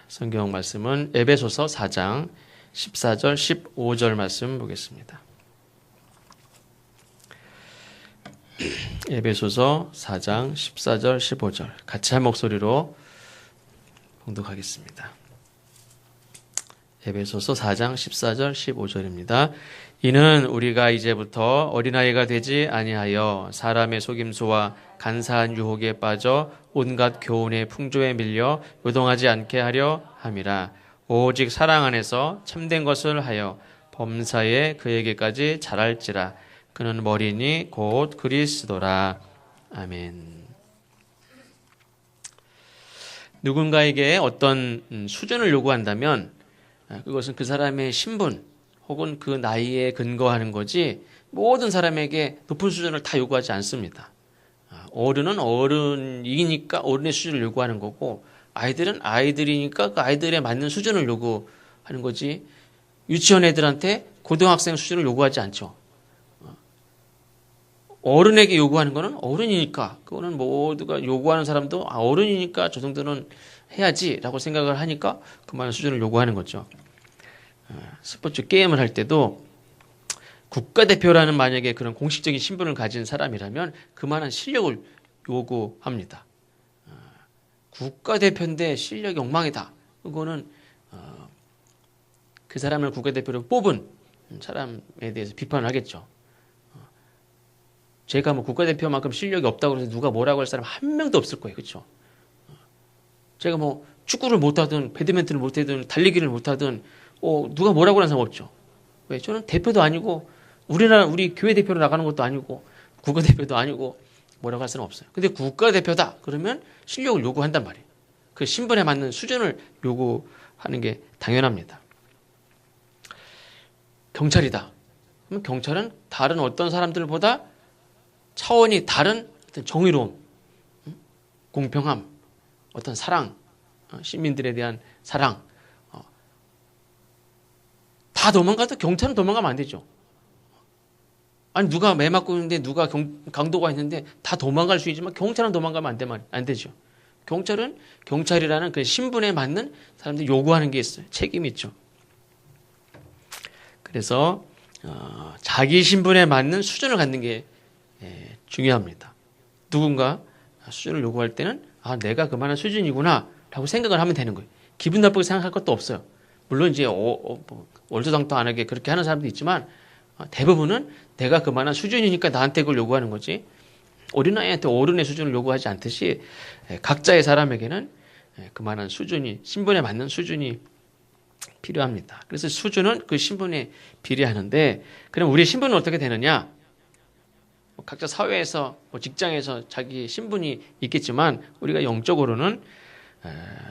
성경 말씀은 에베소서 4장 14절 15절 말씀 보겠습니다. 에베소서 4장 14절 15절 같이 한 목소리로 봉독하겠습니다. 에베소서 4장 14절 15절입니다. 이는 우리가 이제부터 어린아이가 되지 아니하여 사람의 속임수와 간사한 유혹에 빠져 온갖 교훈의 풍조에 밀려 요동하지 않게 하려 함이라. 오직 사랑 안에서 참된 것을 하여 범사에 그에게까지 자랄지라. 그는 머리니 곧 그리스도라. 아멘. 누군가에게 어떤 수준을 요구한다면 그것은 그 사람의 신분 혹은 그 나이에 근거하는 거지 모든 사람에게 높은 수준을 다 요구하지 않습니다. 어른은 어른이니까 어른의 수준을 요구하는 거고 아이들은 아이들이니까 그 아이들에 맞는 수준을 요구하는 거지 유치원 애들한테 고등학생 수준을 요구하지 않죠. 어른에게 요구하는 거는 어른이니까 그거는 모두가 요구하는 사람도 어른이니까 저 정도는 해야지라고 생각을 하니까 그만한 수준을 요구하는 거죠. 스포츠 게임을 할 때도 국가대표라는 만약에 그런 공식적인 신분을 가진 사람이라면 그만한 실력을 요구합니다. 국가대표인데 실력이 엉망이다. 그거는 그 사람을 국가대표로 뽑은 사람에 대해서 비판을 하겠죠. 제가 뭐 국가대표만큼 실력이 없다고 해서 누가 뭐라고 할 사람 한 명도 없을 거예요. 그렇죠? 제가 뭐 축구를 못하든 배드민턴을 못하든 달리기를 못하든 누가 뭐라고 하는 사람 없죠. 왜? 저는 대표도 아니고 우리 교회 대표로 나가는 것도 아니고 국가대표도 아니고 뭐라고 할 사람 없어요. 근데 국가대표다 그러면 실력을 요구한단 말이에요. 그 신분에 맞는 수준을 요구하는 게 당연합니다. 경찰이다. 그러면 경찰은 다른 어떤 사람들보다 차원이 다른 어떤 정의로움, 공평함, 어떤 사랑, 시민들에 대한 사랑 다 도망가도 경찰은 도망가면 안 되죠. 아니 누가 매 맞고 있는데 누가 강도가 있는데 다 도망갈 수 있지만 경찰은 도망가면 안 되죠. 경찰은 경찰이라는 그 신분에 맞는 사람들이 요구하는 게 있어요. 책임이 있죠. 그래서 자기 신분에 맞는 수준을 갖는 게 중요합니다. 누군가 수준을 요구할 때는 내가 그만한 수준이구나 라고 생각을 하면 되는 거예요. 기분 나쁘게 생각할 것도 없어요. 물론 이제 얼토당토안하게 그렇게 하는 사람도 있지만 대부분은 내가 그만한 수준이니까 나한테 그걸 요구하는 거지 어린아이한테 어른의 수준을 요구하지 않듯이 각자의 사람에게는 그만한 수준이 신분에 맞는 수준이 필요합니다. 그래서 수준은 그 신분에 비례하는데 그럼 우리의 신분은 어떻게 되느냐? 각자 사회에서 직장에서 자기 신분이 있겠지만 우리가 영적으로는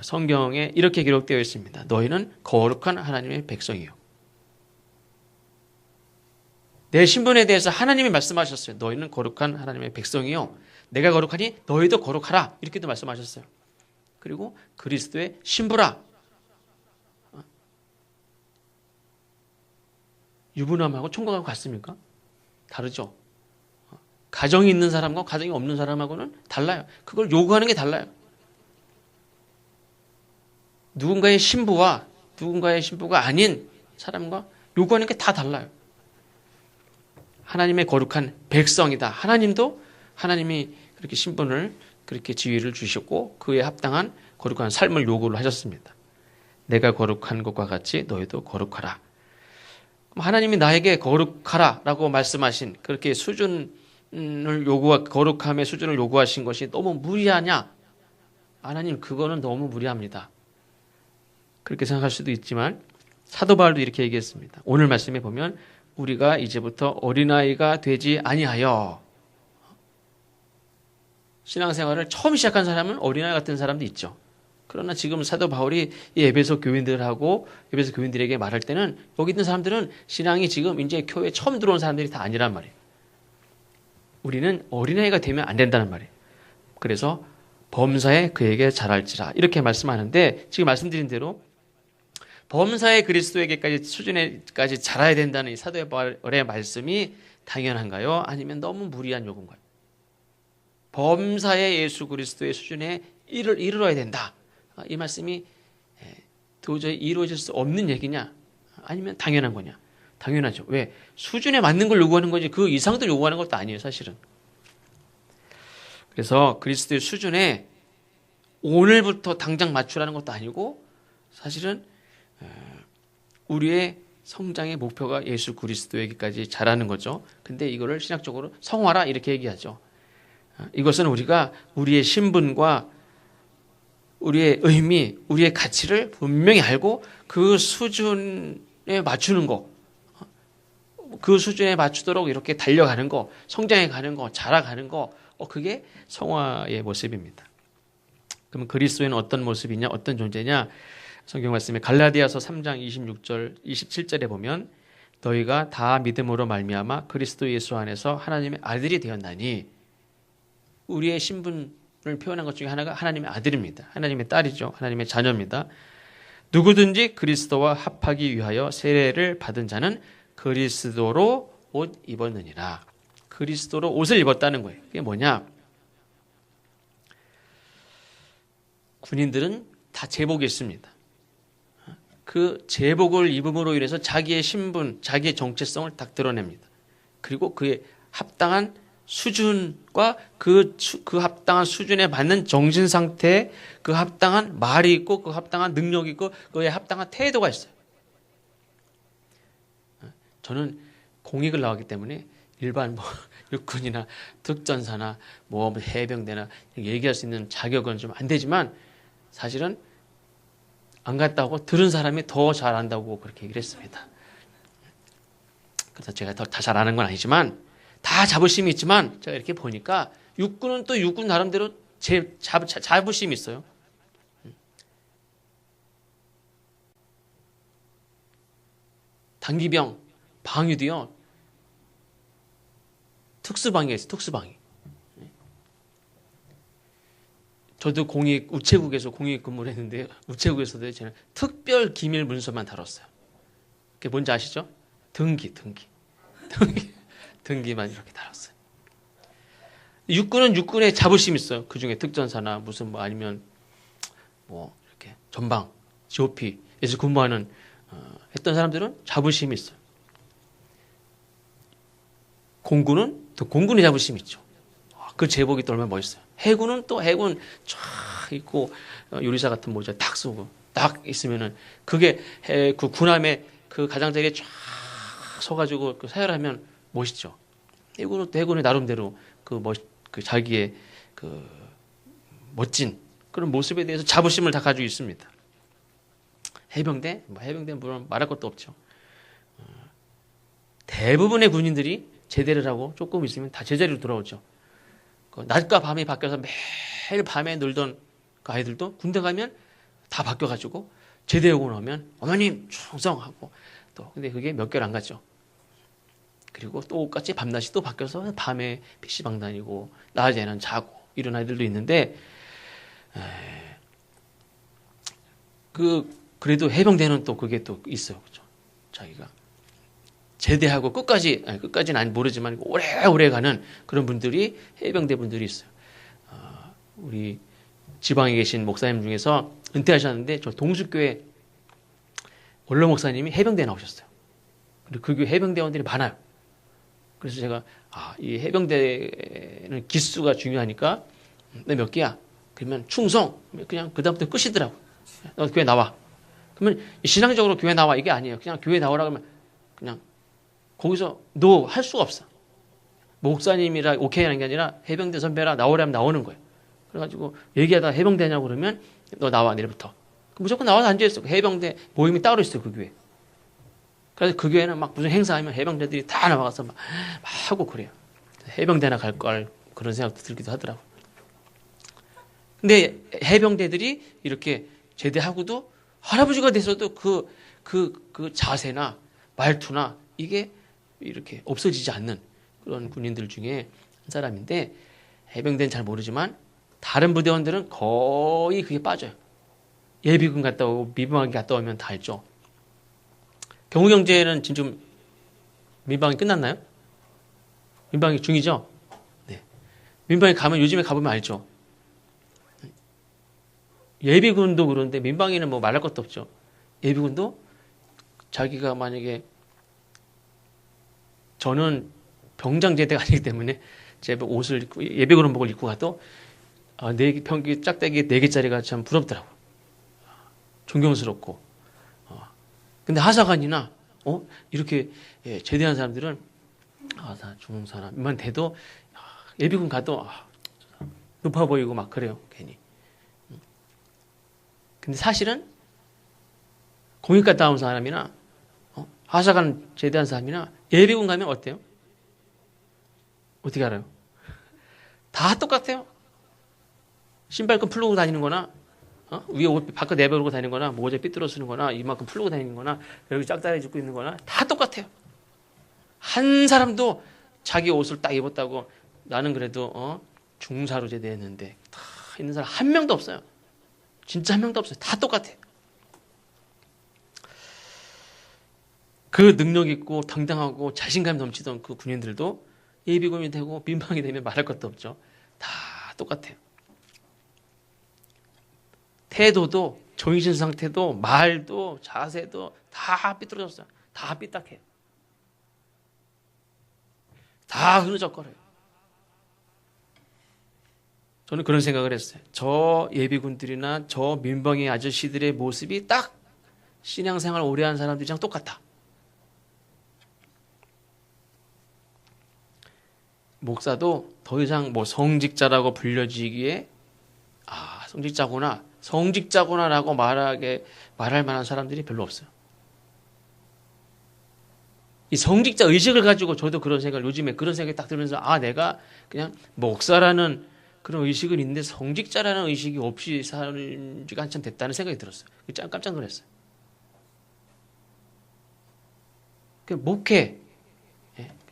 성경에 이렇게 기록되어 있습니다. 너희는 거룩한 하나님의 백성이요. 내 신분에 대해서 하나님이 말씀하셨어요. 너희는 거룩한 하나님의 백성이요. 내가 거룩하니 너희도 거룩하라. 이렇게도 말씀하셨어요. 그리고 그리스도의 신부라. 유부남하고 총각하고 같습니까? 다르죠. 가정이 있는 사람과 가정이 없는 사람하고는 달라요. 그걸 요구하는 게 달라요. 누군가의 신부와 누군가의 신부가 아닌 사람과 요구하는 게 다 달라요. 하나님의 거룩한 백성이다. 하나님도 하나님이 그렇게 신분을 그렇게 지위를 주셨고 그에 합당한 거룩한 삶을 요구를 하셨습니다. 내가 거룩한 것과 같이 너희도 거룩하라. 하나님이 나에게 거룩하라라고 말씀하신 그렇게 거룩함의 수준을 요구하신 것이 너무 무리하냐? 하나님 그거는 너무 무리합니다. 그렇게 생각할 수도 있지만 사도 바울도 이렇게 얘기했습니다. 오늘 말씀에 보면 우리가 이제부터 어린아이가 되지 아니하여 신앙생활을 처음 시작한 사람은 어린아이 같은 사람도 있죠. 그러나 지금 사도 바울이 이 에베소 교인들하고 에베소 교인들에게 말할 때는 여기 있는 사람들은 신앙이 지금 이제 교회에 처음 들어온 사람들이 다 아니란 말이에요. 우리는 어린아이가 되면 안 된다는 말이에요. 그래서 범사에 그에게 자랄지라 이렇게 말씀하는데 지금 말씀드린 대로 범사의 그리스도에게까지 수준에까지 자라야 된다는 이 사도 바울의 말씀이 당연한가요? 아니면 너무 무리한 요구인가요? 범사의 예수 그리스도의 수준에 이르러야 된다. 이 말씀이 도저히 이루어질 수 없는 얘기냐? 아니면 당연한 거냐? 당연하죠. 왜? 수준에 맞는 걸 요구하는 거지 그 이상도 요구하는 것도 아니에요, 사실은. 그래서 그리스도의 수준에 오늘부터 당장 맞추라는 것도 아니고 사실은 우리의 성장의 목표가 예수 그리스도에게까지 자라는 거죠. 근데 이거를 신학적으로 성화라 이렇게 얘기하죠. 이것은 우리가 우리의 신분과 우리의 의미, 우리의 가치를 분명히 알고 그 수준에 맞추는 거, 그 수준에 맞추도록 이렇게 달려가는 거, 성장해 가는 거, 자라가는 거, 그게 성화의 모습입니다. 그러면 그리스도에는 어떤 모습이냐, 어떤 존재냐? 성경 말씀에 갈라디아서 3장 26절, 27절에 보면 너희가 다 믿음으로 말미암아 그리스도 예수 안에서 하나님의 아들이 되었나니, 우리의 신분을 표현한 것 중에 하나가 하나님의 아들입니다. 하나님의 딸이죠. 하나님의 자녀입니다. 누구든지 그리스도와 합하기 위하여 세례를 받은 자는 그리스도로 옷 입었느니라. 그리스도로 옷을 입었다는 거예요. 그게 뭐냐? 군인들은 다 제복이 있습니다. 그 제복을 입음으로 인해서 자기의 신분, 자기의 정체성을 딱 드러냅니다. 그리고 그의 합당한 수준과 그 합당한 수준에 맞는 정신 상태에 그 합당한 말이 있고 그 합당한 능력이 있고 그의 합당한 태도가 있어요. 저는 공익을 나왔기 때문에 일반 육군이나 특전사나 해병대나 얘기할 수 있는 자격은 좀 안 되지만 사실은 안 갔다고 들은 사람이 더 잘 안다고 그렇게 얘기를 했습니다. 그래서 제가 다 잘 아는 건 아니지만 다 자부심이 있지만 제가 이렇게 보니까 육군은 또 육군 나름대로 자부심이 있어요. 단기병, 방위도요. 특수방위가 있어요. 특수방위. 저도 우체국에서 공익 근무를 했는데 우체국에서도 저는 특별 기밀 문서만 다뤘어요. 그게 뭔지 아시죠? 등기만 이렇게 다뤘어요. 육군은 육군의 자부심이 있어요. 그 중에 특전사나 아니면 이렇게 전방, GOP에서 근무하는 했던 사람들은 자부심이 있어요. 공군은 또 공군의 자부심이 있죠. 그 제복이 또 얼마나 멋있어요. 해군 쫙 입고 요리사 같은 모자 딱 쓰고 딱 있으면은 그게 그 군함의 그 가장자리에 쫙 서가지고 사열하면 멋있죠. 해군의 나름대로 그 자기의 그 멋진 그런 모습에 대해서 자부심을 다 가지고 있습니다. 해병대는 물론 말할 것도 없죠. 대부분의 군인들이 제대를 하고 조금 있으면 다 제자리로 돌아오죠. 낮과 밤이 바뀌어서 매일 밤에 놀던 그 아이들도 군대 가면 다 바뀌어가지고 제대하고 나오면 어머님 충성하고 근데 그게 몇 개월 안 갔죠. 그리고 똑같이 밤낮이 또 바뀌어서 밤에 PC방 다니고 낮에는 자고 이런 아이들도 있는데 그래도 해병대는 또 그게 또 있어요. 그렇죠? 자기가 제대하고 끝까지는 모르지만 오래 가는 그런 분들이 해병대 분들이 있어요. 우리 지방에 계신 목사님 중에서 은퇴하셨는데 저 동수교회 원로 목사님이 해병대에 나오셨어요. 그리고 그 교회 해병대원들이 많아요. 그래서 제가 이 해병대는 기수가 중요하니까 너 몇 개야? 그러면 충성. 그냥 그다음부터 끝이더라고. 너 교회 나와. 그러면 신앙적으로 교회 나와 이게 아니에요. 그냥 교회 나오라 그러면 그냥 거기서 너 할 수가 없어. 목사님이라 오케이 하는 게 아니라 해병대 선배라 나오라면 나오는 거예요. 그래가지고 얘기하다가 해병대냐고 그러면 너 나와 내일부터. 무조건 나와서 앉아있어. 해병대 모임이 따로 있어요. 그 교회. 그래서 그 교회는 막 무슨 행사하면 해병대들이 다 나와서 막 하고 그래요. 해병대나 갈 걸 그런 생각도 들기도 하더라고요. 근데 해병대들이 이렇게 제대하고도 할아버지가 돼서도 그 자세나 말투나 이게 이렇게 없어지지 않는 그런 군인들 중에 한 사람인데 해병대는 잘 모르지만 다른 부대원들은 거의 그게 빠져요. 예비군 갔다 오고 민방위 갔다 오면 다 알죠. 경우경제는 지금 민방위 끝났나요? 민방위 중이죠? 네. 민방위 요즘에 가보면 알죠. 예비군도 그런데 민방위는 말할 것도 없죠. 예비군도 자기가 만약에 저는 병장제대가 아니기 때문에 제 옷을 입고 예비군 복을 입고 가도 평균 짝대기 4개짜리가 참 부럽더라고. 존경스럽고. 근데 하사관이나 이렇게 제대한 사람들은 다 중국 사람만 돼도 예비군 가도 높아 보이고 막 그래요. 괜히. 근데 사실은 공익 갔다 온 사람이나 하사관 제대한 사람이나 예비군 가면 어때요? 어떻게 알아요? 다 똑같아요. 신발끈 풀고 다니는 거나 위에 옷 밖에 내버리고 다니는 거나 모자 삐뚤어 쓰는 거나 이만큼 풀고 다니는 거나 여기 짝다리 짚고 있는 거나 다 똑같아요. 한 사람도 자기 옷을 딱 입었다고 나는 그래도 중사로 제대했는데 다 있는 사람 한 명도 없어요. 진짜 한 명도 없어요. 다 똑같아요. 그 능력 있고 당당하고 자신감 넘치던 그 군인들도 예비군이 되고 민방위 되면 말할 것도 없죠. 다 똑같아요. 태도도 정신 상태도 말도 자세도 다 삐뚤어졌어요. 다 삐딱해요. 다 흐느적거려요. 저는 그런 생각을 했어요. 저 예비군들이나 저 민방위 아저씨들의 모습이 딱 신앙생활 오래 한 사람들이랑 똑같다. 목사도 더 이상 성직자라고 불려지기에 성직자구나라고 말할 만한 사람들이 별로 없어요. 이 성직자 의식을 가지고 저도 그런 생각을 요즘에 그런 생각이 딱 들면서 내가 그냥 목사라는 그런 의식은 있는데 성직자라는 의식이 없이 사는 지가 한참 됐다는 생각이 들었어요. 깜짝 놀랐어요. 목회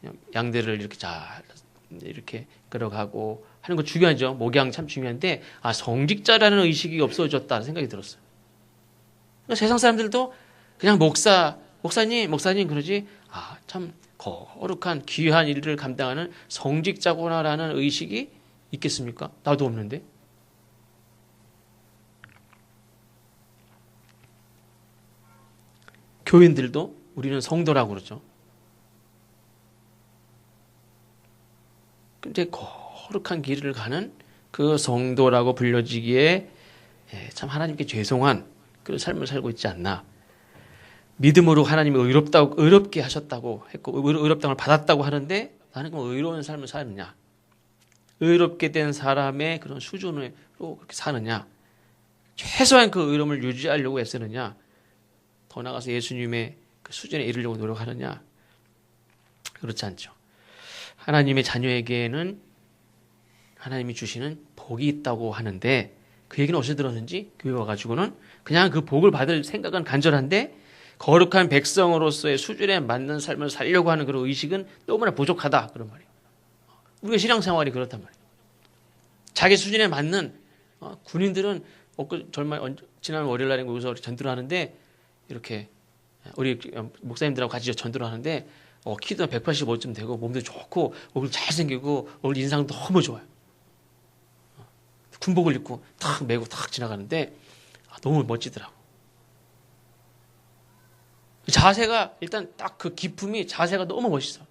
그냥 양대를 이렇게 잘 이렇게 끌어가고 하는 거 중요하죠. 목양 참 중요한데 성직자라는 의식이 없어졌다는 생각이 들었어요. 그러니까 세상 사람들도 그냥 목사님 그러지 참 거룩한 귀한 일을 감당하는 성직자구나라는 의식이 있겠습니까? 나도 없는데. 교인들도 우리는 성도라고 그러죠. 근데 거룩한 길을 가는 그 성도라고 불려지기에 참 하나님께 죄송한 그런 삶을 살고 있지 않나. 믿음으로 하나님이 의롭게 하셨다고 했고 의롭다고 받았다고 하는데 나는 그럼 의로운 삶을 사느냐. 의롭게 된 사람의 그런 수준으로 그렇게 사느냐. 최소한 그 의로움을 유지하려고 애쓰느냐. 더 나아가서 예수님의 그 수준에 이르려고 노력하느냐. 그렇지 않죠. 하나님의 자녀에게는 하나님이 주시는 복이 있다고 하는데 그 얘기는 어디서 들었는지 교회 와가지고는 그냥 그 복을 받을 생각은 간절한데 거룩한 백성으로서의 수준에 맞는 삶을 살려고 하는 그런 의식은 너무나 부족하다. 그런 말이에요. 우리가 신앙생활이 그렇단 말이에요. 자기 수준에 맞는 군인들은 지난 월요일날에 여기서 전도를 하는데 이렇게 우리 목사님들하고 같이 전도를 하는데 키도 185쯤 되고 몸도 좋고 얼굴 잘생기고 얼굴 인상 너무 좋아요. 군복을 입고 탁 메고 탁 지나가는데 너무 멋지더라고. 자세가 일단 딱 그 기품이 자세가 너무 멋있어.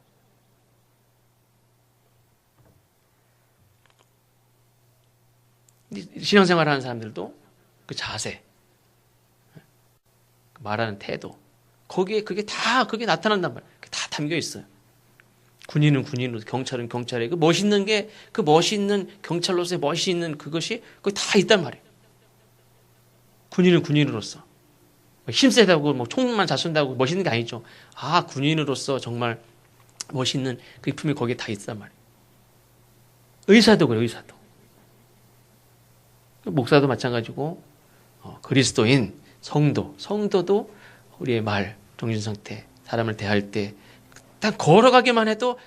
신앙생활 하는 사람들도 그 자세, 말하는 태도, 거기에 그게 나타난단 말이에요. 다 담겨 있어요. 군인은 군인으로, 경찰은 경찰에 그 멋있는 게 그 멋있는 경찰로서의 멋이 있는 그것이 거기 다 있단 말이에요. 군인은 군인으로서 힘세다고 총만 잘 쏜다고 멋있는 게 아니죠. 군인으로서 정말 멋있는 그 품이 거기에 다 있단 말이에요. 의사도 그래요. 의사도. 목사도 마찬가지고 그리스도인 성도도 우리의 말, 정신상태, 사람을 대할 때 딱 걸어가기만 해도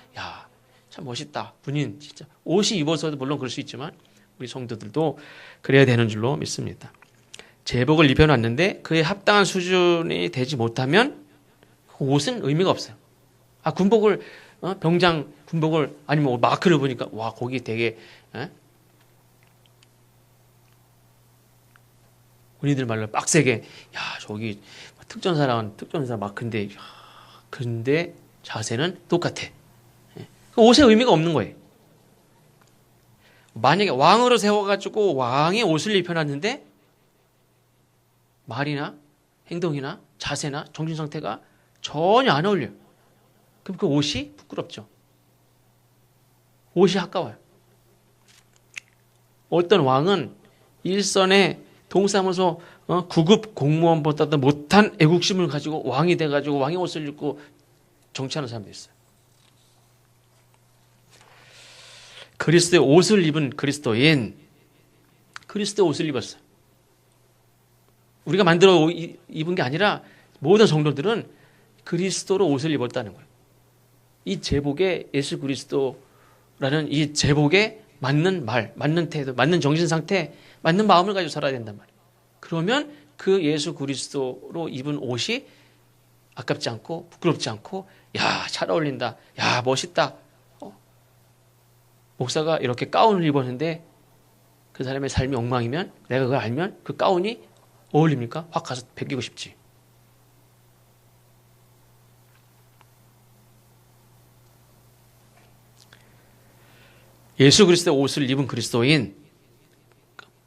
참 멋있다. 군인 진짜 옷이 입어서도 물론 그럴 수 있지만 우리 성도들도 그래야 되는 줄로 믿습니다. 제복을 입혀놨는데 그에 합당한 수준이 되지 못하면 그 옷은 의미가 없어요. 군복을 병장 군복을 아니면 마크를 보니까 거기 되게 군인들 말로 빡세게 저기 특전사랑은 특전사 막 근데 자세는 똑같아. 그 옷의 의미가 없는 거예요. 만약에 왕으로 세워가지고 왕의 옷을 입혀놨는데 말이나 행동이나 자세나 정신 상태가 전혀 안 어울려요. 그럼 그 옷이 부끄럽죠. 옷이 아까워요. 어떤 왕은 일선에 동사무소 9급 공무원보다도 못한 애국심을 가지고 왕이 돼가지고 왕의 옷을 입고 정치하는 사람도 있어요. 그리스도의 옷을 입은 그리스도의 옷을 입었어요. 우리가 만들어 입은 게 아니라 모든 성도들은 그리스도로 옷을 입었다는 거예요. 이 제복에 예수 그리스도라는 이 제복에 맞는 말, 맞는 태도, 맞는 정신 상태, 맞는 마음을 가지고 살아야 된단 말이에요. 그러면 그 예수 그리스도로 입은 옷이 아깝지 않고 부끄럽지 않고 야, 잘 어울린다. 야, 멋있다. 목사가 이렇게 가운을 입었는데 그 사람의 삶이 엉망이면 내가 그걸 알면 그 가운이 어울립니까? 확 가서 베끼고 싶지. 예수 그리스도의 옷을 입은 그리스도인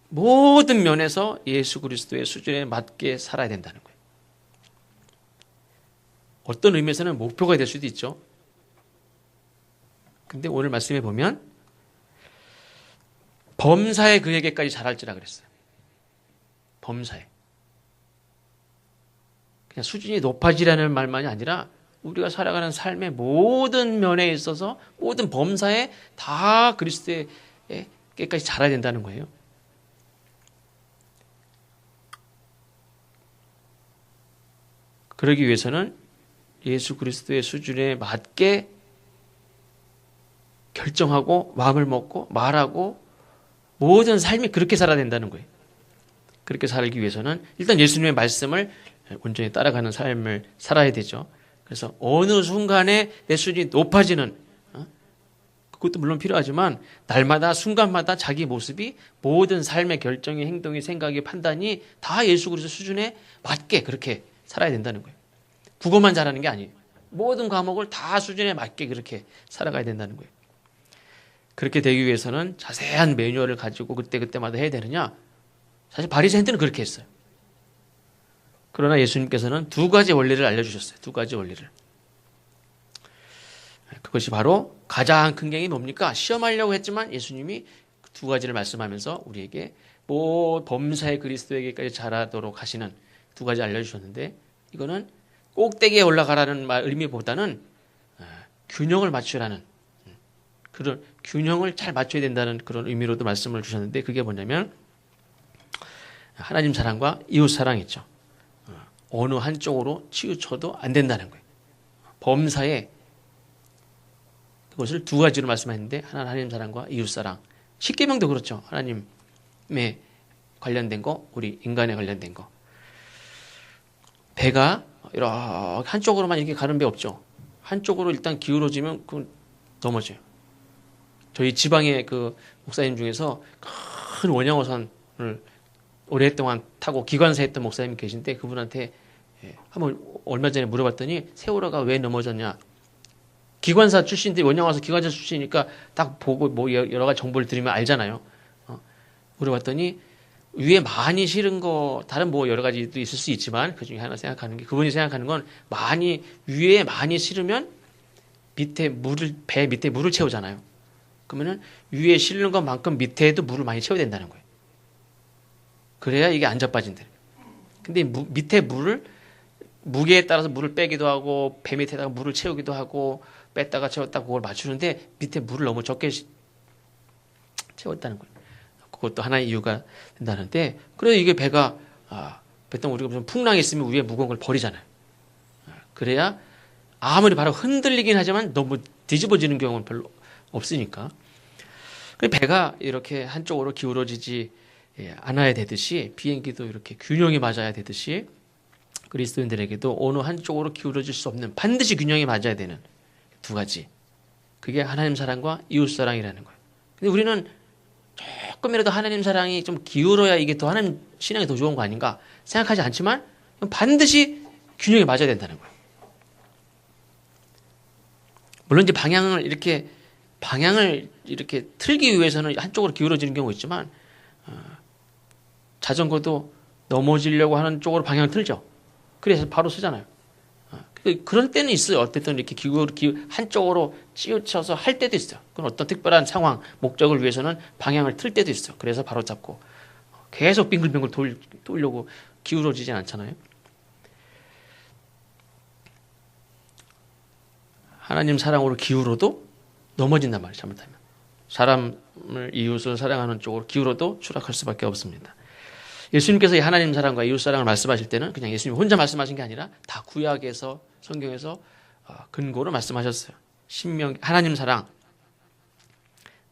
모든 면에서 예수 그리스도의 수준에 맞게 살아야 된다는 거예요. 어떤 의미에서는 목표가 될 수도 있죠. 근데 오늘 말씀에 보면 범사에 그에게까지 잘할지라 그랬어요. 범사에. 그냥 수준이 높아지라는 말만이 아니라 우리가 살아가는 삶의 모든 면에 있어서 모든 범사에 다 그리스도에게까지 잘해야 된다는 거예요. 그러기 위해서는 예수 그리스도의 수준에 맞게 결정하고 마음을 먹고 말하고 모든 삶이 그렇게 살아야 된다는 거예요. 그렇게 살기 위해서는 일단 예수님의 말씀을 온전히 따라가는 삶을 살아야 되죠. 그래서 어느 순간에 내 수준이 높아지는 그것도 물론 필요하지만 날마다 순간마다 자기 모습이 모든 삶의 결정이 행동이 생각이 판단이 다 예수 그리스도 수준에 맞게 그렇게 살아야 된다는 거예요. 국어만 잘하는 게 아니에요. 모든 과목을 다 수준에 맞게 그렇게 살아가야 된다는 거예요. 그렇게 되기 위해서는 자세한 매뉴얼을 가지고 그때그때마다 해야 되느냐? 사실 바리새인들은 그렇게 했어요. 그러나 예수님께서는 두 가지 원리를 알려주셨어요. 두 가지 원리를. 그것이 바로 가장 큰 게 뭡니까? 시험하려고 했지만 예수님이 두 가지를 말씀하면서 우리에게 범사의 그리스도에게까지 잘하도록 하시는 두 가지 알려주셨는데 이거는 꼭대기에 올라가라는 의미보다는 균형을 맞추라는 그런 균형을 잘 맞춰야 된다는 그런 의미로도 말씀을 주셨는데 그게 뭐냐면 하나님 사랑과 이웃 사랑이죠. 어느 한쪽으로 치우쳐도 안 된다는 거예요. 범사에 그것을 두 가지로 말씀하셨는데 하나는 하나님 사랑과 이웃 사랑. 십계명도 그렇죠. 하나님에 관련된 거, 우리 인간에 관련된 거. 배가 이렇게 한쪽으로만 이렇게 가는 배 없죠. 한쪽으로 일단 기울어지면 그건 넘어져요. 저희 지방의 그 목사님 중에서 큰 원양어선을 오랫동안 타고 기관사 했던 목사님이 계신데 그분한테 한번 얼마 전에 물어봤더니 세월호가 왜 넘어졌냐. 기관사 출신인데 원양어선 기관사 출신이니까 딱 보고 뭐 여러 가지 정보를 들으면 알잖아요. 물어봤더니 위에 많이 실은 거 다른 뭐 여러 가지도 있을 수 있지만 그 중에 하나 생각하는 게 그분이 생각하는 건 위에 많이 실으면 배 밑에 물을 채우잖아요. 그러면은 위에 실는 것만큼 밑에도 물을 많이 채워야 된다는 거예요. 그래야 이게 안 자빠진대. 근데 밑에 물을 무게에 따라서 물을 빼기도 하고 배 밑에다가 물을 채우기도 하고 뺐다가 채웠다가 그걸 맞추는데 밑에 물을 너무 적게 채웠다는 거예요. 그것도 하나의 이유가 된다는데 그래서 이게 배가 보통 우리가 무슨 풍랑이 있으면 위에 무거운 걸 버리잖아요. 그래야 아무리 바로 흔들리긴 하지만 너무 뒤집어지는 경우는 별로 없으니까. 배가 이렇게 한쪽으로 기울어지지 않아야 되듯이 비행기도 이렇게 균형이 맞아야 되듯이 그리스도인들에게도 어느 한쪽으로 기울어질 수 없는 반드시 균형이 맞아야 되는 두 가지. 그게 하나님 사랑과 이웃 사랑이라는 거예요. 근데 우리는 조금이라도 하나님 사랑이 좀 기울어야 이게 더 하나님 신앙이 더 좋은 거 아닌가 생각하지 않지만 반드시 균형이 맞아야 된다는 거예요. 물론 이제 방향을 이렇게 틀기 위해서는 한쪽으로 기울어지는 경우가 있지만, 자전거도 넘어지려고 하는 쪽으로 방향을 틀죠. 그래서 바로 서잖아요. 그런 때는 있어요. 어쨌든 이렇게 한쪽으로 치우쳐서 할 때도 있어요. 그건 어떤 특별한 상황, 목적을 위해서는 방향을 틀 때도 있어요. 그래서 바로 잡고 계속 빙글빙글 돌려고 기울어지진 않잖아요. 하나님 사랑으로 기울어도 넘어진단 말이에요. 잘못하면. 사람을, 이웃을 사랑하는 쪽으로 기울어도 추락할 수밖에 없습니다. 예수님께서 이 하나님 사랑과 이웃 사랑을 말씀하실 때는 그냥 예수님 혼자 말씀하신 게 아니라 다 구약에서, 성경에서 근거로 말씀하셨어요. 하나님 사랑,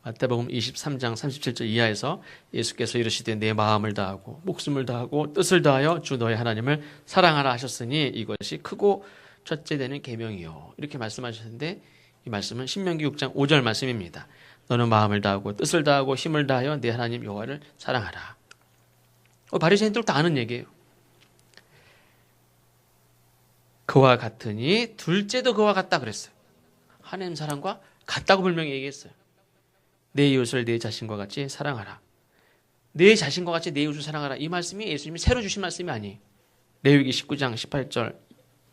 마태복음 23장 37절 이하에서 예수께서 이르시되 내 마음을 다하고 목숨을 다하고 뜻을 다하여 주 너의 하나님을 사랑하라 하셨으니 이것이 크고 첫째 되는 계명이요. 이렇게 말씀하셨는데, 이 말씀은 신명기 6장 5절 말씀입니다. 너는 마음을 다하고 뜻을 다하고 힘을 다하여 내 하나님 여호와를 사랑하라. 바리새인들 다 아는 얘기예요. 그와 같으니 둘째도 그와 같다 그랬어요. 하나님 사랑과 같다고 분명히 얘기했어요. 내 이웃을 내 자신과 같이 사랑하라. 내 자신과 같이 내 이웃을 사랑하라. 이 말씀이 예수님이 새로 주신 말씀이 아니에요. 레위기 19장 18절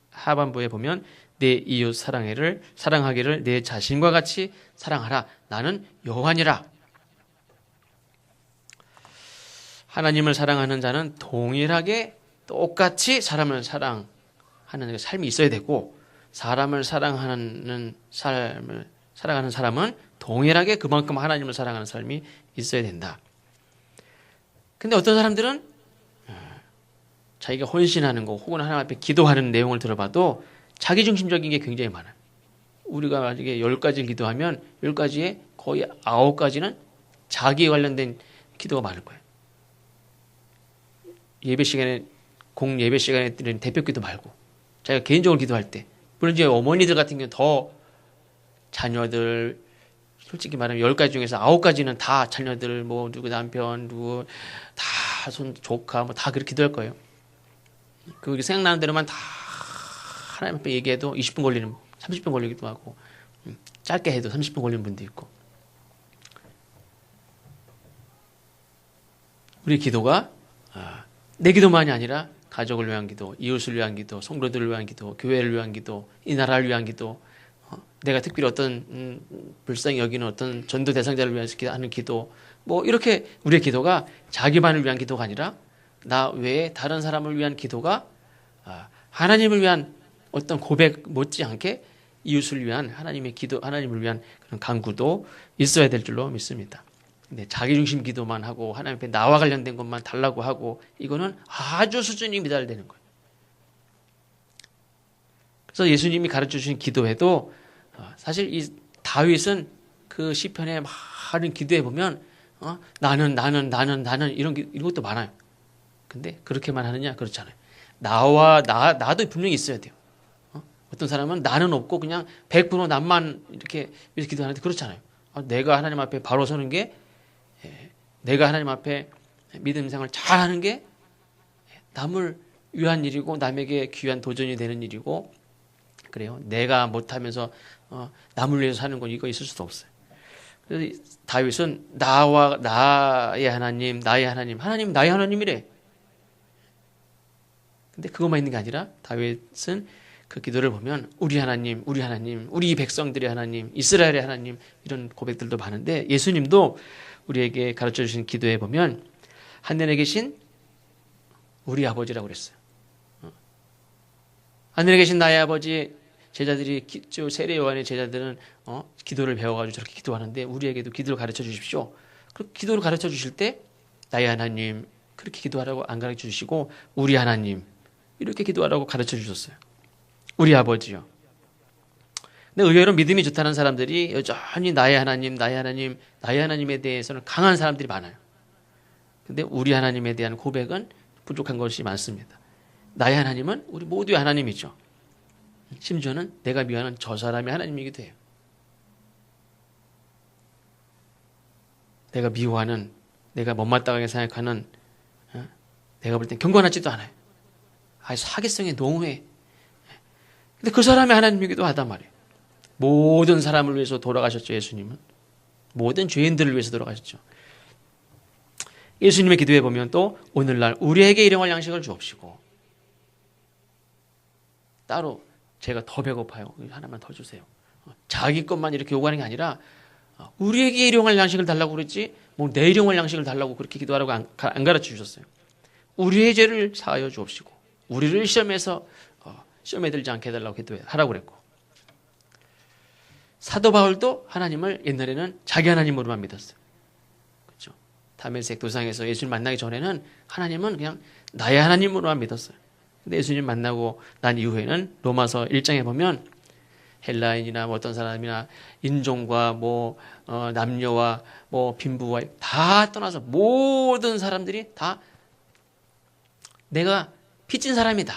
하반부에 보면 내 이웃 사랑하기를 내 자신과 같이 사랑하라. 나는 여호와니라. 하나님을 사랑하는 자는 동일하게 똑같이 사람을 사랑하는 삶이 있어야 되고, 사람을 사랑하는 사람은 동일하게 그만큼 하나님을 사랑하는 삶이 있어야 된다. 근데 어떤 사람들은 자기가 헌신하는 거 혹은 하나님 앞에 기도하는 내용을 들어봐도 자기중심적인 게 굉장히 많아요. 우리가 만약에 10가지를 기도하면 10가지에 거의 9가지는 자기에 관련된 기도가 많을 거예요. 예배 시간에, 공예배 시간에 드리는 대표 기도 말고 자기가 개인적으로 기도할 때, 물론 이제 어머니들 같은 경우는 더 자녀들, 솔직히 말하면 10가지 중에서 9가지는 다 자녀들, 뭐 누구 남편, 누구 다 조카 뭐 다 그렇게 기도할 거예요. 그 생각나는 대로만 다 하나님 앞에 얘기해도 20분 걸리는, 30분 걸리기도 하고, 짧게 해도 30분 걸리는 분도 있고. 우리 기도가 내 기도만이 아니라 가족을 위한 기도, 이웃을 위한 기도, 성도들을 위한 기도, 교회를 위한 기도, 이 나라를 위한 기도, 내가 특별히 어떤 불쌍히 여기는 어떤 전도 대상자를 위해서 하는 기도, 뭐 이렇게 우리의 기도가 자기만을 위한 기도가 아니라 나 외에 다른 사람을 위한 기도가 하나님을 위한 어떤 고백 못지않게 이웃을 위한 하나님의 기도, 하나님을 위한 그런 간구도 있어야 될 줄로 믿습니다. 근데 자기중심 기도만 하고 하나님 앞에 나와 관련된 것만 달라고 하고, 이거는 아주 수준이 미달되는 거예요. 그래서 예수님이 가르쳐 주신 기도에도 사실 이 다윗은 그 시편에 많은 기도해 보면 나는 이런 것도 많아요. 근데 그렇게만 하느냐? 그렇지 않아요. 나도 분명히 있어야 돼요. 어떤 사람은 나는 없고 그냥 100% 남만 이렇게 기도하는데 그렇잖아요. 내가 하나님 앞에 바로 서는 게, 내가 하나님 앞에 믿음 생활을 잘하는 게 남을 위한 일이고 남에게 귀한 도전이 되는 일이고, 그래요. 내가 못하면서 남을 위해서 사는 건 이거 있을 수도 없어요. 그래서 다윗은 나의 하나님, 나의 하나님, 하나님 나의 하나님이래. 근데 그것만 있는 게 아니라 다윗은 그 기도를 보면 우리 하나님, 우리 백성들의 하나님, 이스라엘의 하나님, 이런 고백들도 많은데, 예수님도 우리에게 가르쳐 주신 기도에 보면 하늘에 계신 우리 아버지라고 그랬어요. 하늘에 계신 나의 아버지, 제자들이 세례 요한의 제자들은 기도를 배워가지고 저렇게 기도하는데 우리에게도 기도를 가르쳐 주십시오. 그 기도를 가르쳐 주실 때 나의 하나님 그렇게 기도하라고 안 가르쳐 주시고 우리 하나님 이렇게 기도하라고 가르쳐 주셨어요. 우리 아버지요. 근데 의외로 믿음이 좋다는 사람들이 여전히 나의 하나님에 대해서는 강한 사람들이 많아요. 근데 우리 하나님에 대한 고백은 부족한 것이 많습니다. 나의 하나님은 우리 모두의 하나님이죠. 심지어는 내가 미워하는 저 사람의 하나님이기도 해요. 내가 미워하는, 내가 못마땅하게 생각하는, 내가 볼 땐 경건하지도 않아요. 사기성에 농후해. 근데 그 사람이 하나님이기도 하단 말이에요. 모든 사람을 위해서 돌아가셨죠, 예수님은. 모든 죄인들을 위해서 돌아가셨죠. 예수님의 기도에 보면 또 오늘날 우리에게 일용할 양식을 주옵시고, 따로 제가 더 배고파요, 하나만 더 주세요. 자기 것만 이렇게 요구하는 게 아니라 우리에게 일용할 양식을 달라고 그랬지 뭐 내 일용할 양식을 달라고 그렇게 기도하라고 안 가르쳐 주셨어요. 우리의 죄를 사하여 주옵시고 우리를 시험에 들지 않게 해달라고 기도하라고 그랬고, 사도 바울도 하나님을 옛날에는 자기 하나님으로만 믿었어요. 그렇죠? 다메섹 도상에서 예수님 만나기 전에는 하나님은 그냥 나의 하나님으로만 믿었어요. 근데 예수님 만나고 난 이후에는 로마서 1장에 보면 헬라인이나 뭐 어떤 사람이나 인종과 남녀와 빈부와 다 떠나서 모든 사람들이 다 내가 빚진 사람이다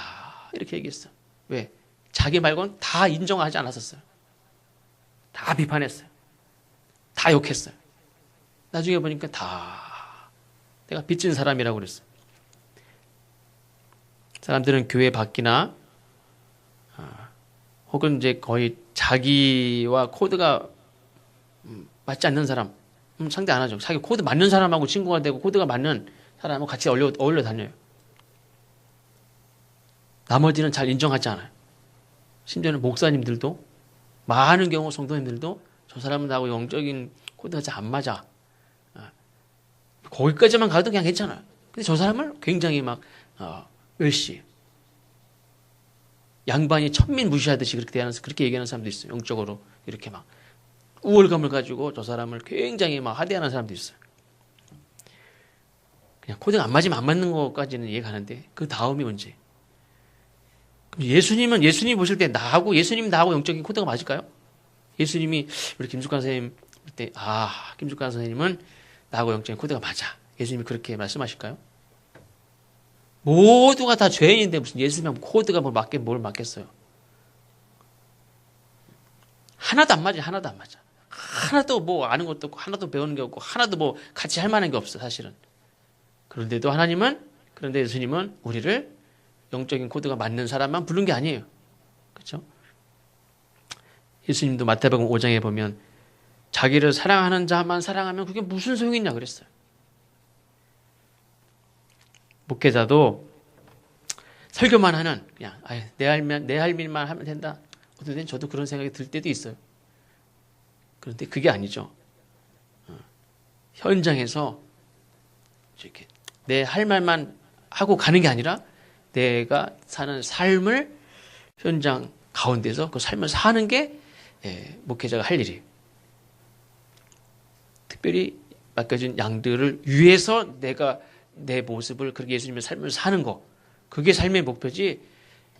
이렇게 얘기했어. 왜? 자기 말고는 다 인정하지 않았었어요. 다 비판했어요. 다 욕했어요. 나중에 보니까 다 내가 빚진 사람이라고 그랬어요. 사람들은 교회 밖이나 혹은 이제 거의 자기와 코드가 맞지 않는 사람 상대 안 하죠. 자기 코드 맞는 사람하고 친구가 되고 코드가 맞는 사람하고 같이 어울려 다녀요. 나머지는 잘 인정하지 않아요. 심지어는 목사님들도, 많은 경우 성도님들도 저 사람은 나하고 영적인 코드가 잘 안 맞아. 거기까지만 가도 그냥 괜찮아요. 근데 저 사람을 굉장히 멸시, 양반이 천민 무시하듯이 그렇게 얘기하는 사람도 있어요. 영적으로 이렇게 우월감을 가지고 저 사람을 굉장히 하대하는 사람도 있어요. 그냥 코드가 안 맞으면 안 맞는 것까지는 이해가 가는데 그 다음이 문제. 예수님이 보실 때 예수님 나하고 영적인 코드가 맞을까요? 예수님이 우리 김숙환 선생님 볼 때 김숙환 선생님은 나하고 영적인 코드가 맞아. 예수님이 그렇게 말씀하실까요? 모두가 다 죄인인데 무슨 예수님하고 코드가 뭘 맞겠어요? 하나도 안 맞아. 하나도 아는 것도 없고 하나도 배우는 게 없고 하나도 같이 할 만한 게 없어 사실은. 그런데 예수님은 우리를 영적인 코드가 맞는 사람만 부른 게 아니에요. 그렇죠? 예수님도 마태복음 5장에 보면 자기를 사랑하는 자만 사랑하면 그게 무슨 소용이 있냐 그랬어요. 목회자도 설교만 하는 그냥 내 할 일만 하면 된다. 어떤 때는 저도 그런 생각이 들 때도 있어요. 그런데 그게 아니죠. 현장에서 이렇게 내 할 말만 하고 가는 게 아니라 내가 사는 삶을 현장 가운데서 그 삶을 사는 게 목회자가 할 일이에요. 특별히 맡겨진 양들을 위해서 내가 내 모습을 그렇게 예수님의 삶을 사는 거, 그게 삶의 목표지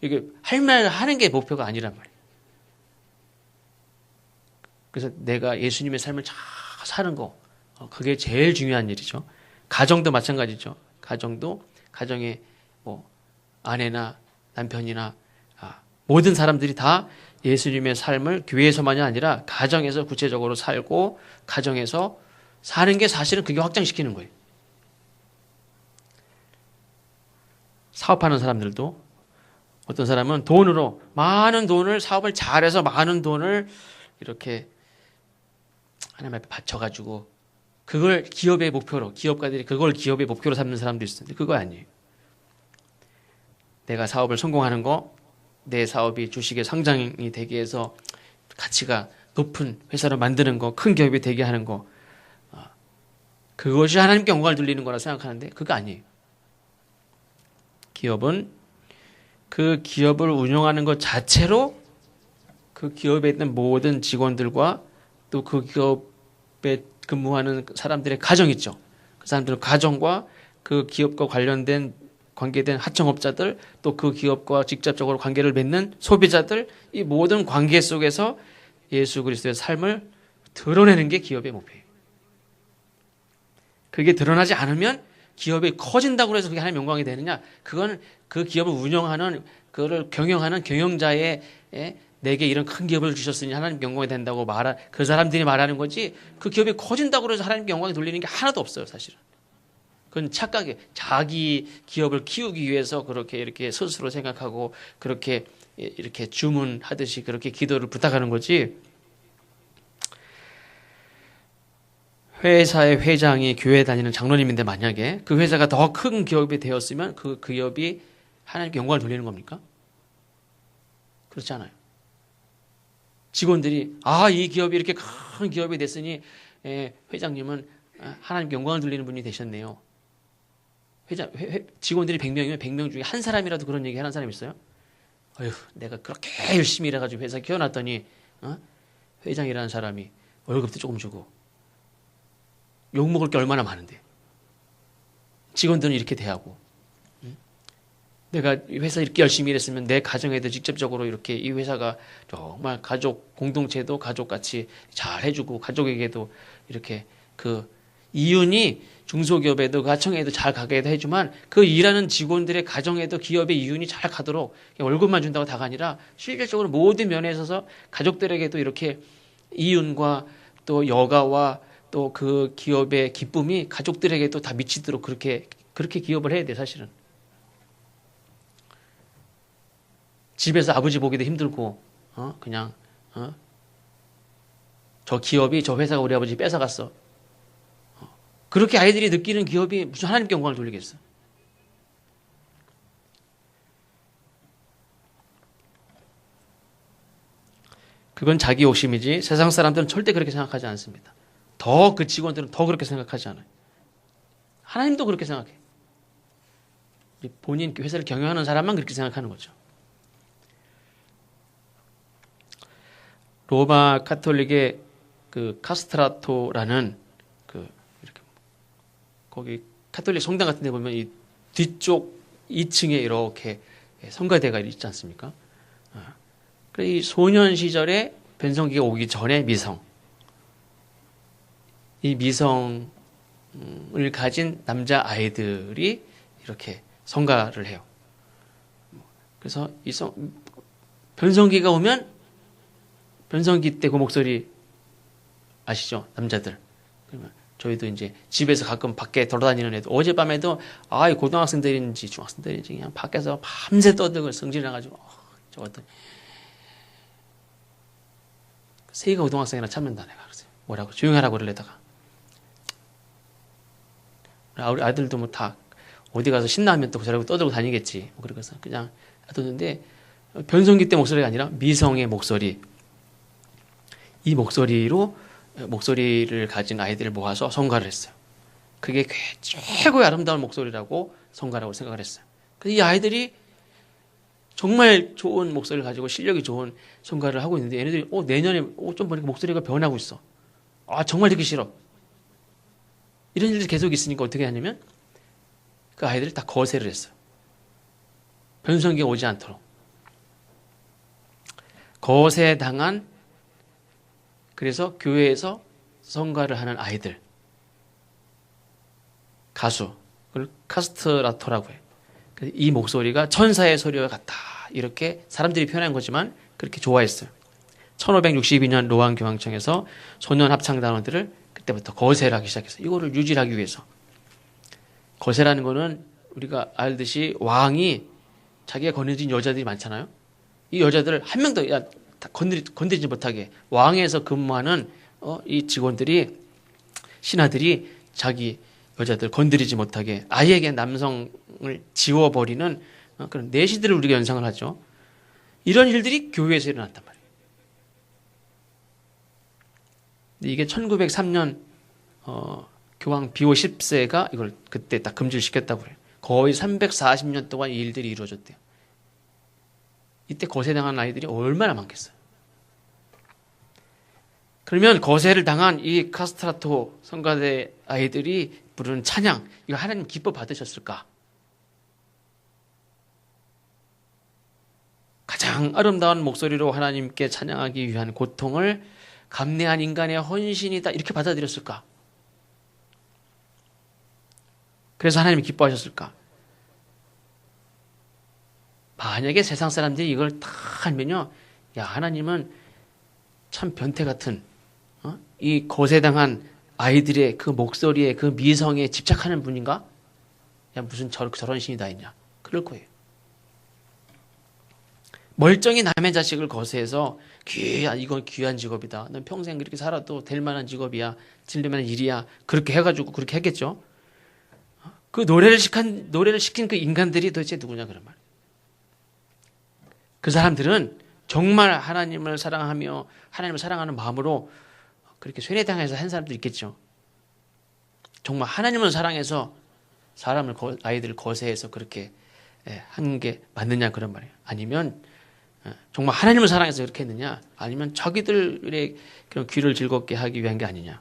이게 할 말 하는 게 목표가 아니란 말이에요. 그래서 내가 예수님의 삶을 잘 사는 거, 그게 제일 중요한 일이죠. 가정도 마찬가지죠. 가정에 아내나 남편이나 모든 사람들이 다 예수님의 삶을 교회에서만이 아니라 가정에서 구체적으로 살고 가정에서 사는 게 사실은 그게 확장시키는 거예요. 사업하는 사람들도 어떤 사람은 많은 돈을 사업을 잘해서 많은 돈을 이렇게 하나님 앞에 바쳐가지고 그걸 기업가들이 그걸 기업의 목표로 삼는 사람도 있었는데 그거 아니에요. 내가 사업을 성공하는 거, 내 사업이 주식의 상장이 되게 해서 가치가 높은 회사로 만드는 거, 큰 기업이 되게 하는 거, 그것이 하나님께 영광을 돌리는 거라 생각하는데 그거 아니에요. 기업은 그 기업을 운영하는 것 자체로 그 기업에 있는 모든 직원들과 또 그 기업에 근무하는 사람들의 가정 있죠. 그 사람들의 가정과 그 기업과 관계된 하청업자들, 또 그 기업과 직접적으로 관계를 맺는 소비자들, 이 모든 관계 속에서 예수 그리스도의 삶을 드러내는 게 기업의 목표예요. 그게 드러나지 않으면 기업이 커진다고 해서 그게 하나님의 영광이 되느냐? 그건 그 기업을 운영하는, 그거를 경영하는 경영자의 내게 이런 큰 기업을 주셨으니 하나님 영광이 된다고 그 사람들이 말하는 거지, 그 기업이 커진다고 해서 하나님께 영광이 돌리는 게 하나도 없어요, 사실은. 그건 착각이에요. 자기 기업을 키우기 위해서 그렇게 이렇게 스스로 생각하고 그렇게 이렇게 주문하듯이 그렇게 기도를 부탁하는 거지. 회사의 회장이 교회 다니는 장로님인데 만약에 그 회사가 더 큰 기업이 되었으면 그 기업이 하나님께 영광을 돌리는 겁니까? 그렇지 않아요. 직원들이 이 기업이 이렇게 큰 기업이 됐으니 회장님은 하나님께 영광을 돌리는 분이 되셨네요. 직원들이 100명이면 100명 중에 한 사람이라도 그런 얘기 하는 사람이 있어요? 어휴, 내가 그렇게 열심히 일해가지고 회사 키워놨더니 회장이라는 사람이 월급도 조금 주고 욕먹을 게 얼마나 많은데 직원들은 이렇게 대하고 내가 회사 이렇게 열심히 일했으면 내 가정에도 직접적으로 이렇게 이 회사가 정말 가족 공동체도 가족같이 잘 해주고 가족에게도 이렇게 그 이윤이 중소기업에도 가청에도 잘 가게 해주만 그 일하는 직원들의 가정에도 기업의 이윤이 잘 가도록 월급만 준다고 다가 아니라 실질적으로 모든 면에 있어서 가족들에게도 이렇게 이윤과 또 여가와 또 그 기업의 기쁨이 가족들에게도 다 미치도록 그렇게 기업을 해야 돼 사실은. 집에서 아버지 보기도 힘들고 그냥 저 기업이 저 회사가 우리 아버지 뺏어갔어. 그렇게 아이들이 느끼는 기업이 무슨 하나님께 영광을 돌리겠어. 그건 자기 욕심이지 세상 사람들은 절대 그렇게 생각하지 않습니다. 더 그 직원들은 더 그렇게 생각하지 않아요. 하나님도 그렇게 생각해. 본인 회사를 경영하는 사람만 그렇게 생각하는 거죠. 로마 카톨릭의 그 카스트라토라는 그 이렇게 거기 카톨릭 성당 같은 데 보면 이 뒤쪽 2층에 이렇게 성가대가 있지 않습니까? 그래 이 소년 시절에 변성기가 오기 전에 이 미성을 가진 남자 아이들이 이렇게 성가를 해요. 그래서 변성기가 오면 변성기 때 그 목소리 아시죠? 남자들. 그러면 저희도 이제 집에서 가끔 밖에 돌아다니는 애들 어젯밤에도 이 고등학생들인지 중학생들인지 그냥 밖에서 밤새 떠들고 성질나가지고 저것도 세이가 고등학생이라 참는다 내가 그러세요. 뭐라고 조용하라고 그러려다가 우리 아들도 뭐 다 어디 가서 신나면 또 저러고 떠들고 다니겠지. 뭐 그래서 그냥 놔뒀는데 변성기 때 목소리가 아니라 미성의 목소리. 이 목소리를 가진 아이들을 모아서 성가를 했어요. 그게 최고의 아름다운 목소리라고 성가라고 생각을 했어요. 이 아이들이 정말 좋은 목소리를 가지고 실력이 좋은 성가를 하고 있는데 얘네들이 내년에 좀 보니까 목소리가 변하고 있어. 정말 듣기 싫어. 이런 일들이 계속 있으니까 어떻게 하냐면 그 아이들을 다 거세를 했어요. 변성기가 오지 않도록. 거세당한 그래서 교회에서 성가를 하는 아이들 가수 그걸 카스트라토라고 해요. 이 목소리가 천사의 소리와 같다 이렇게 사람들이 표현한 거지만 그렇게 좋아했어요. 1562년 로안 교황청에서 소년 합창단원들을 그때부터 거세를 하기 시작했어요. 이거를 유지하기 위해서. 거세라는 거는 우리가 알듯이 왕이 자기가 건네진 여자들이 많잖아요. 이 여자들을 한 명도 건드리지 못하게 왕에서 근무하는 이 직원들이 신하들이 자기 여자들 건드리지 못하게 아예 그냥 남성을 지워버리는 그런 내시들을 우리가 연상을 하죠. 이런 일들이 교회에서 일어났단 말이에요. 이게 1903년 교황 비오 10세가 이걸 그때 딱 금지를 시켰다고 그래요. 거의 340년 동안 이 일들이 이루어졌대요. 이때 거세당한 아이들이 얼마나 많겠어요. 그러면 거세를 당한 이 카스트라토 성가대 아이들이 부르는 찬양, 이거 하나님 기뻐 받으셨을까? 가장 아름다운 목소리로 하나님께 찬양하기 위한 고통을 감내한 인간의 헌신이다 이렇게 받아들였을까? 그래서 하나님이 기뻐하셨을까? 만약에 세상 사람들이 이걸 다 알면요, 야 하나님은 참 변태 같은 이 거세당한 아이들의 그 목소리에 그 미성에 집착하는 분인가? 야, 무슨 저런 신이 다 있냐. 그럴 거예요. 멀쩡히 남의 자식을 거세해서 이건 귀한 직업이다. 넌 평생 그렇게 살아도 될 만한 직업이야. 질 만한 일이야. 그렇게 해가지고 그렇게 했겠죠. 그 노래를 시킨 그 인간들이 도대체 누구냐 그런 말이에요. 그 사람들은 정말 하나님을 사랑하며 하나님을 사랑하는 마음으로 그렇게 쇠뇌당해서 한 사람도 있겠죠. 정말 하나님을 사랑해서 아이들을 거세해서 그렇게 한 게 맞느냐 그런 말이에요. 아니면 정말 하나님을 사랑해서 그렇게 했느냐, 아니면 자기들의 그런 귀를 즐겁게 하기 위한 게 아니냐.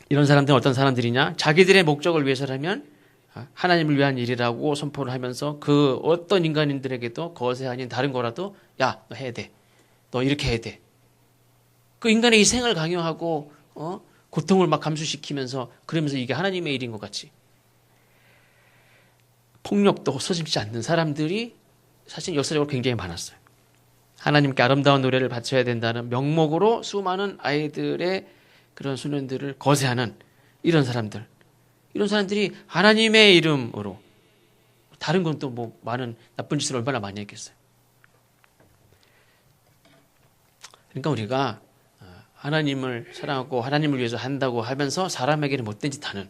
이런 사람들은 어떤 사람들이냐? 자기들의 목적을 위해서라면 하나님을 위한 일이라고 선포를 하면서 그 어떤 인간인들에게도 거세 아닌 다른 거라도 야, 너 해야 돼. 너 이렇게 해야 돼. 그 인간의 희생을 강요하고 고통을 막 감수시키면서 그러면서 이게 하나님의 일인 것 같이 폭력도 서슴지 않는 사람들이 사실 역사적으로 굉장히 많았어요. 하나님께 아름다운 노래를 바쳐야 된다는 명목으로 수많은 아이들의 그런 소년들을 거세하는 이런 사람들이 하나님의 이름으로 다른 건 또 뭐 많은 나쁜 짓을 얼마나 많이 했겠어요. 그러니까 우리가 하나님을 사랑하고 하나님을 위해서 한다고 하면서 사람에게는 못된 짓 하는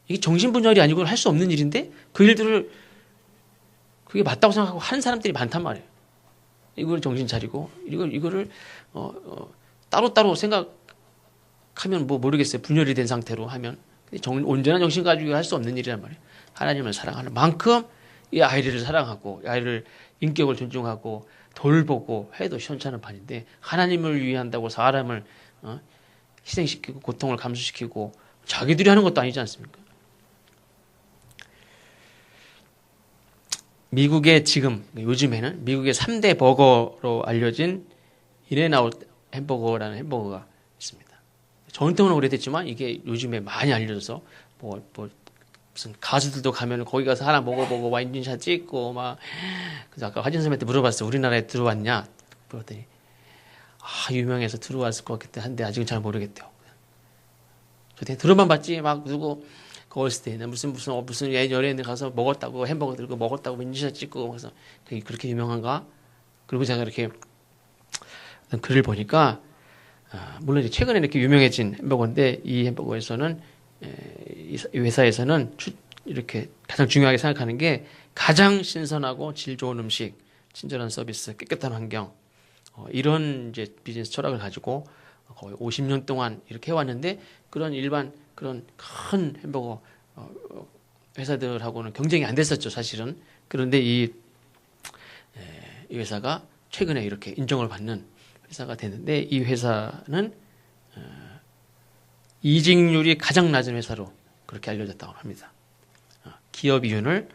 이게 정신분열이 아니고 할 수 없는 일인데 그 일들을 그게 맞다고 생각하고 하는 사람들이 많단 말이에요. 이걸 정신 차리고 이거를 따로따로 생각하면 뭐 모르겠어요. 분열이 된 상태로 하면 온전한 정신 가지고 할 수 없는 일이란 말이에요. 하나님을 사랑하는 만큼 이 아이를 사랑하고 이 아이를 인격을 존중하고 돌보고 해도 시원찮은 판인데 하나님을 위한다고 사람을 희생시키고 고통을 감수시키고 자기들이 하는 것도 아니지 않습니까? 미국의 요즘에는 미국의 3대 버거로 알려진 인앤아웃 햄버거라는 햄버거가 있습니다. 전통은 오래됐지만 이게 요즘에 많이 알려져서 무슨 가수들도 가면 거기 가서 하나 먹어보고 와인샷 찍고 막 그래서 아까 화진 선생님한테 물어봤어요. 우리나라에 들어왔냐? 그랬더니 유명해서 들어왔을 것 같긴 한데 아직은 잘 모르겠대요. 저한테 들어만 봤지 막 누구 어렸을 때는 무슨 연예인들 가서 먹었다고 햄버거 들고 먹었다고 인증샷 찍고 그래서 그렇게 유명한가? 그리고 제가 이렇게 글을 보니까 물론 이제 최근에 이렇게 유명해진 햄버거인데 이 햄버거에서는 이 회사에서는 이렇게 가장 중요하게 생각하는 게 가장 신선하고 질 좋은 음식, 친절한 서비스, 깨끗한 환경 이런 이제 비즈니스 철학을 가지고 거의 50년 동안 이렇게 해왔는데 그런 일반 그런 큰 햄버거 회사들하고는 경쟁이 안 됐었죠, 사실은. 그런데 이 회사가 최근에 이렇게 인정을 받는 회사가 됐는데 이 회사는 이직률이 가장 낮은 회사로 그렇게 알려졌다고 합니다. 기업 이윤을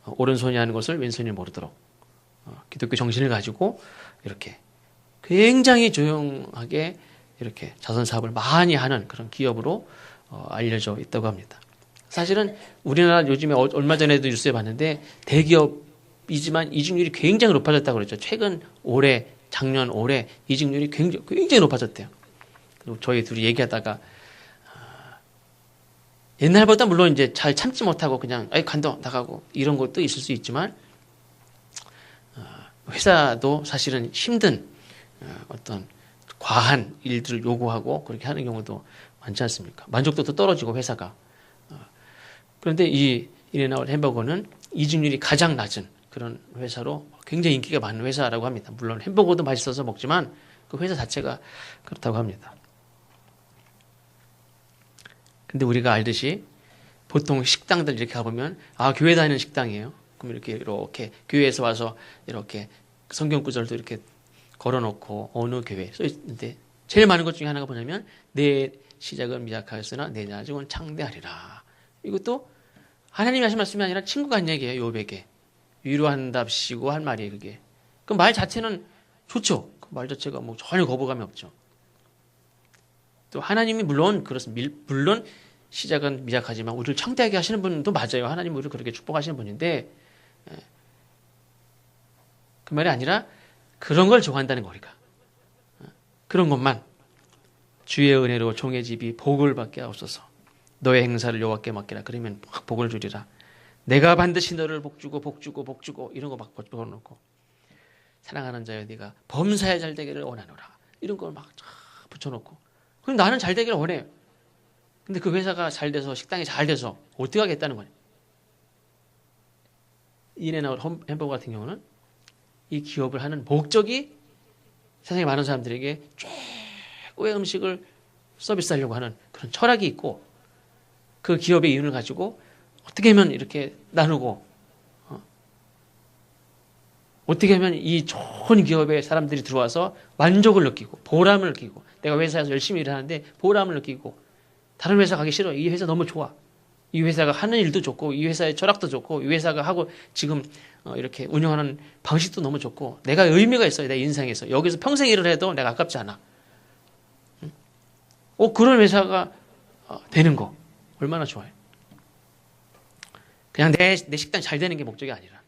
오른손이 하는 것을 왼손이 모르도록 기독교 정신을 가지고 이렇게 굉장히 조용하게 이렇게 자선 사업을 많이 하는 그런 기업으로 알려져 있다고 합니다. 사실은 우리나라 요즘에 얼마 전에도 뉴스에 봤는데 대기업이지만 이직률이 굉장히 높아졌다고 그랬죠. 작년 올해 이직률이 굉장히 높아졌대요. 그리고 저희 둘이 얘기하다가 옛날보다 물론 이제 잘 참지 못하고 그냥 간다 나가고 이런 것도 있을 수 있지만 회사도 사실은 힘든 어떤 과한 일들을 요구하고 그렇게 하는 경우도 많지 않습니까? 만족도도 떨어지고 회사가. 그런데 이 인앤아웃 햄버거는 이직률이 가장 낮은 그런 회사로 굉장히 인기가 많은 회사라고 합니다. 물론 햄버거도 맛있어서 먹지만 그 회사 자체가 그렇다고 합니다. 근데 우리가 알듯이 보통 식당들 이렇게 가보면 교회 다니는 식당이에요. 그럼 이렇게 교회에서 와서 이렇게 성경 구절도 이렇게 걸어놓고 어느 교회 써 있는데 제일 많은 것 중에 하나가 뭐냐면 내 시작은 미약하였으나 내 나중은 창대하리라. 이것도 하나님이 하신 말씀이 아니라 친구가 한 얘기예요. 요백에 위로한답시고 한 말이에요. 그게 그 말 자체는 좋죠. 그 말 자체가 뭐 전혀 거부감이 없죠. 또 하나님이 물론 그렇습니다. 물론 시작은 미약하지만 우리를 창대하게 하시는 분도 맞아요. 하나님 우리를 그렇게 축복하시는 분인데 그 말이 아니라 그런 걸 좋아한다는 거 우리가. 그런 것만 주의 은혜로 종의 집이 복을 받게 하옵소서. 너의 행사를 여호와께 맡기라. 그러면 막 복을 주리라. 내가 반드시 너를 복주고 복주고 복주고 이런 거 막 붙여놓고 사랑하는 자여 네가 범사에 잘 되기를 원하노라. 이런 걸 막 붙여놓고 그럼 나는 잘 되기를 원해요. 근데 그 회사가 잘 돼서 식당이 잘 돼서 어떻게 하겠다는 거냐. 인앤아웃 햄버거 같은 경우는 이 기업을 하는 목적이 세상에 많은 사람들에게 최고의 음식을 서비스하려고 하는 그런 철학이 있고 그 기업의 이윤을 가지고 어떻게 하면 이렇게 나누고 어떻게 하면 이 좋은 기업에 사람들이 들어와서 만족을 느끼고 보람을 느끼고 내가 회사에서 열심히 일하는데 보람을 느끼고 다른 회사 가기 싫어. 이 회사 너무 좋아. 이 회사가 하는 일도 좋고 이 회사의 철학도 좋고 이 회사가 하고 지금 이렇게 운영하는 방식도 너무 좋고 내가 의미가 있어요. 내 인생에서. 여기서 평생 일을 해도 내가 아깝지 않아. 그런 회사가 되는 거 얼마나 좋아요. 그냥 내 식당이 잘 되는 게 목적이 아니라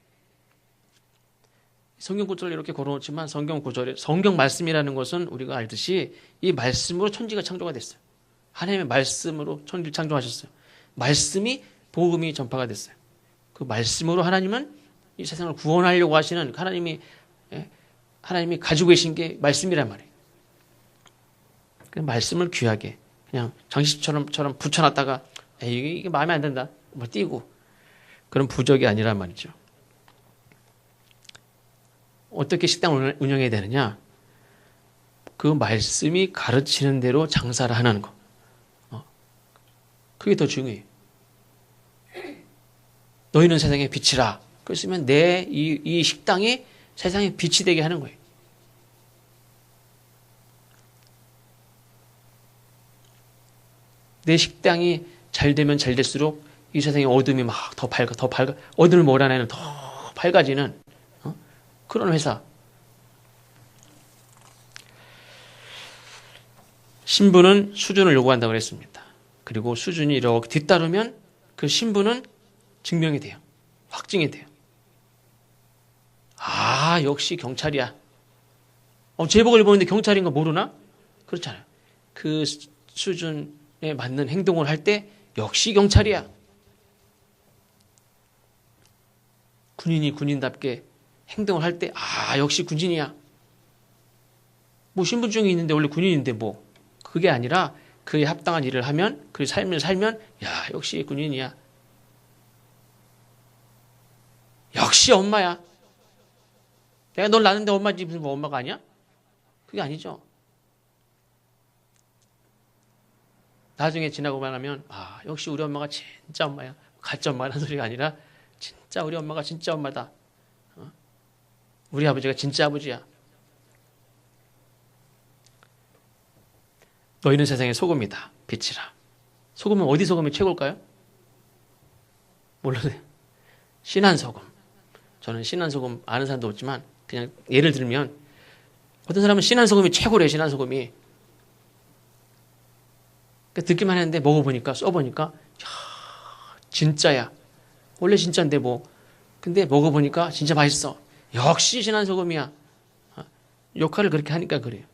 성경 구절을 이렇게 걸어놓지만 성경 말씀이라는 것은 우리가 알듯이 이 말씀으로 천지가 창조가 됐어요. 하나님의 말씀으로 천지를 창조하셨어요. 말씀이 복음이 전파가 됐어요. 그 말씀으로 하나님은 이 세상을 구원하려고 하시는 하나님이 가지고 계신 게 말씀이란 말이에요. 그 말씀을 귀하게 그냥 장식처럼 붙여놨다가 이게 마음에 안 든다. 뭐 띄고 그런 부적이 아니란 말이죠. 어떻게 식당을 운영해야 되느냐? 그 말씀이 가르치는 대로 장사를 하는 거. 그게 더 중요해요. 너희는 세상의 빛이라. 그랬으면 이 식당이 세상의 빛이 되게 하는 거예요. 내 식당이 잘 되면 잘 될수록 이 세상의 어둠이 막 더 밝아. 어둠을 몰아내는 더 밝아지는 그런 회사. 신부는 수준을 요구한다고 그랬습니다. 그리고 수준이 이렇게 뒤따르면 그 신부는 증명이 돼요. 확증이 돼요. 아, 역시 경찰이야. 제복을 입었는데 경찰인 거 모르나? 그렇잖아요. 그 수준에 맞는 행동을 할 때 역시 경찰이야. 군인이 군인답게 행동을 할 때 역시 군인이야. 뭐 신분증이 있는데 원래 군인인데 뭐 그게 아니라 그에 합당한 일을 하면 그 삶을 살면 역시 군인이야. 역시 엄마야. 내가 널 낳았는데 엄마지 무슨 뭐 엄마가 아니야? 그게 아니죠. 나중에 지나고만 하면 역시 우리 엄마가 진짜 엄마야. 가짜 엄마라는 소리가 아니라 진짜 우리 엄마가 진짜 엄마다. 우리 아버지가 진짜 아버지야. 너희는 세상의 소금이다. 빛이라. 소금은 어디 소금이 최고일까요? 몰라요. 신한 소금. 저는 신한 소금 아는 사람도 없지만 그냥 예를 들면 어떤 사람은 신한 소금이 최고래요. 신한 소금이. 듣기만 했는데 먹어보니까 써보니까 진짜야. 원래 진짜인데 뭐. 근데 먹어보니까 진짜 맛있어. 역시 신한 소금이야. 역할을 그렇게 하니까 그래요.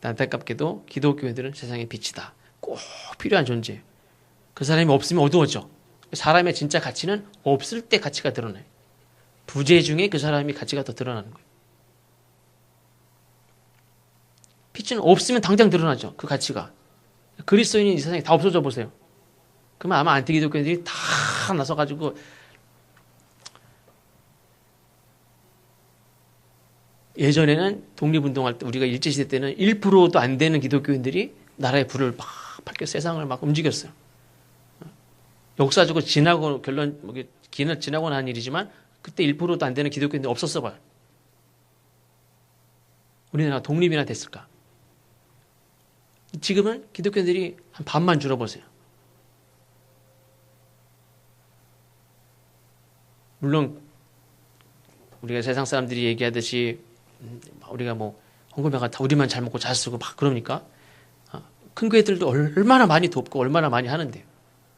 안타깝게도 기독교인들은 세상의 빛이다. 꼭 필요한 존재예요. 그 사람이 없으면 어두워져. 사람의 진짜 가치는 없을 때 가치가 드러나요. 부재 중에 그 사람이 가치가 더 드러나는 거예요. 빛은 없으면 당장 드러나죠. 그 가치가. 그리스도인이 이 세상에 다 없어져 보세요. 그러면 아마 안티기독교인들이 다 나서가지고 예전에는 독립운동할 때 우리가 일제시대 때는 1%도 안 되는 기독교인들이 나라의 불을 막 밝혀 세상을 막 움직였어요. 역사적으로 지나고 지나고 난 일이지만 그때 1%도 안 되는 기독교인들이 없었어 봐요. 우리나라가 독립이나 됐을까? 지금은 기독교인들이 한 반만 줄어보세요. 물론 우리가 세상 사람들이 얘기하듯이 우리가 뭐 헌금해가 다 우리만 잘 먹고 잘 쓰고 막 그러니까 큰 교회들도 얼마나 많이 돕고 얼마나 많이 하는데요.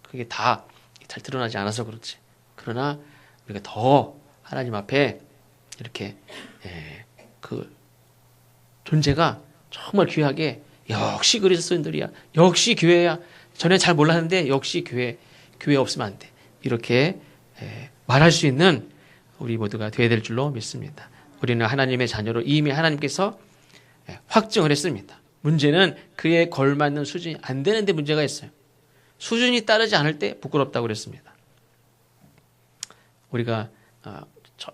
그게 다 잘 드러나지 않아서 그렇지. 그러나 우리가 더 하나님 앞에 이렇게 그 존재가 정말 귀하게 역시 그리스도인들이야. 역시 교회야. 전에 잘 몰랐는데 역시 교회 없으면 안 돼. 이렇게 말할 수 있는 우리 모두가 되어야 될 줄로 믿습니다. 우리는 하나님의 자녀로 이미 하나님께서 확증을 했습니다. 문제는 그에 걸맞는 수준이 안 되는데 문제가 있어요. 수준이 따르지 않을 때 부끄럽다고 그랬습니다. 우리가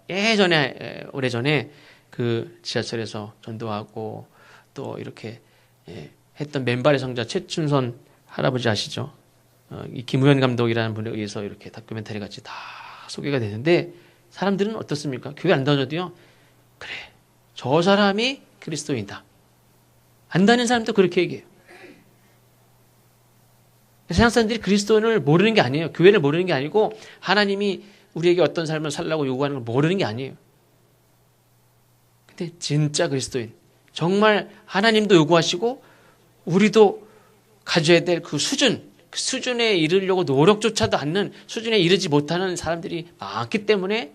예전에 오래전에 그 지하철에서 전도하고 또 이렇게 했던 맨발의 성자 최춘선 할아버지 아시죠? 이 김우현 감독이라는 분에 의해서 이렇게 다큐멘터리 같이 다 소개가 되는데 사람들은 어떻습니까? 교회 안 다녀도요. 그래, 저 사람이 그리스도인이다. 안 다니는 사람도 그렇게 얘기해요. 세상 사람들이 그리스도인을 모르는 게 아니에요. 교회를 모르는 게 아니고 하나님이 우리에게 어떤 삶을 살라고 요구하는 걸 모르는 게 아니에요. 근데 진짜 그리스도인, 정말 하나님도 요구하시고 우리도 가져야 될 그 수준에 이르려고 노력조차도 않는 수준에 이르지 못하는 사람들이 많기 때문에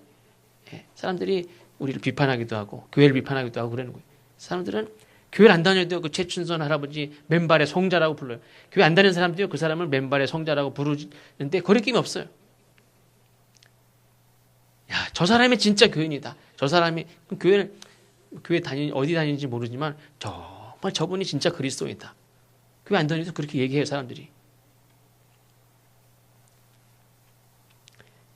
사람들이 우리를 비판하기도 하고 교회를 비판하기도 하고 그러는 거예요. 사람들은 교회를 안 다녀도 그 최춘선 할아버지 맨발의 성자라고 불러요. 교회 안 다니는 사람들이요, 그 사람을 맨발의 성자라고 부르는데 거리낌이 없어요. 야, 저 사람이 진짜 교인이다. 저 사람이 교회 어디 다니는지 모르지만 정말 저분이 진짜 그리스도이다. 교회 안 다니도 그렇게 얘기해요, 사람들이.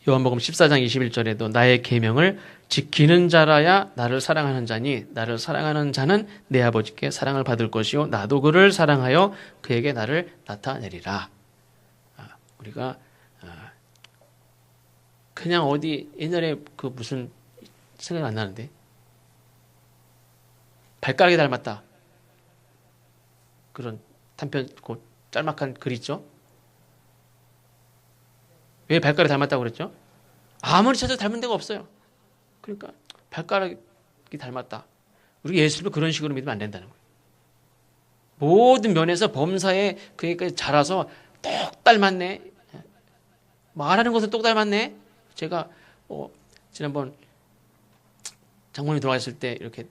요한복음 14장 21절에도 나의 계명을 지키는 자라야 나를 사랑하는 자니 나를 사랑하는 자는 내 아버지께 사랑을 받을 것이요 나도 그를 사랑하여 그에게 나를 나타내리라. 우리가 그냥 어디 옛날에 그 무슨 생각이 안 나는데 발가락이 닮았다. 그런 단편 그 짤막한 글 있죠. 왜 발가락이 닮았다고 그랬죠? 아무리 찾아도 닮은 데가 없어요. 그러니까 발가락이 닮았다. 우리가 예수를 그런 식으로 믿으면 안 된다는 거예요. 모든 면에서 범사에 그에게 자라서 똑 닮았네. 말하는 것은 똑 닮았네. 제가 지난번 장모님이 돌아가셨을 때 이렇게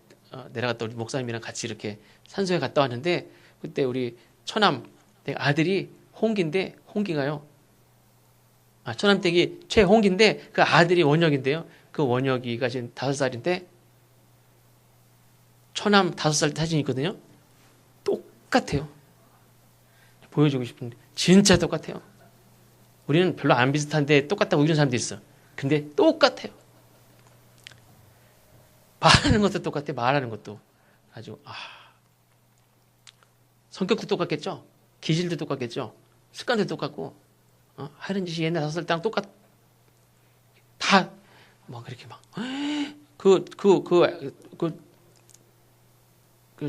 내려갔다 우리 목사님이랑 같이 이렇게 산소에 갔다 왔는데 그때 우리 처남 아들이 홍기인데 홍기가요. 처남댁이 최홍기인데 그 아들이 원혁인데요. 그 원혁이가 지금 5살인데 처남 5살 사진이 있거든요. 똑같아요. 보여주고 싶은데 진짜 똑같아요. 우리는 별로 안 비슷한데 똑같다고 이런 사람도 있어. 근데 똑같아요. 말하는 것도 똑같아. 말하는 것도 아주 성격도 똑같겠죠. 기질도 똑같겠죠. 습관도 똑같고 하는 짓이 옛날 5살 때랑 다 막 그렇게 막 그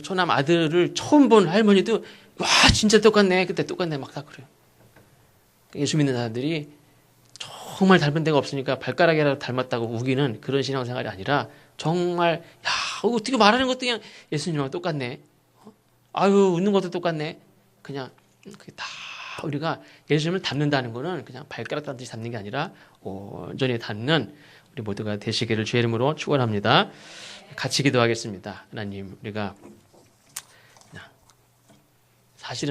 초남 아들을 처음 본 할머니도 와 진짜 똑같네. 그때 똑같네 막 다 그래요. 예수 믿는 사람들이 정말 닮은 데가 없으니까 발가락이라도 닮았다고 우기는 그런 신앙생활이 아니라 정말 야 어떻게 말하는 것도 그냥 예수님하고 똑같네. 아유 웃는 것도 똑같네. 그냥 그게 다 우리가 예수님을 닮는다는 거는 그냥 발가락 닮듯이 닮는 게 아니라 온전히 닮는 우리 모두가 되시기를 주의 이름으로 축원합니다. 같이 기도하겠습니다. 하나님 우리가 사실은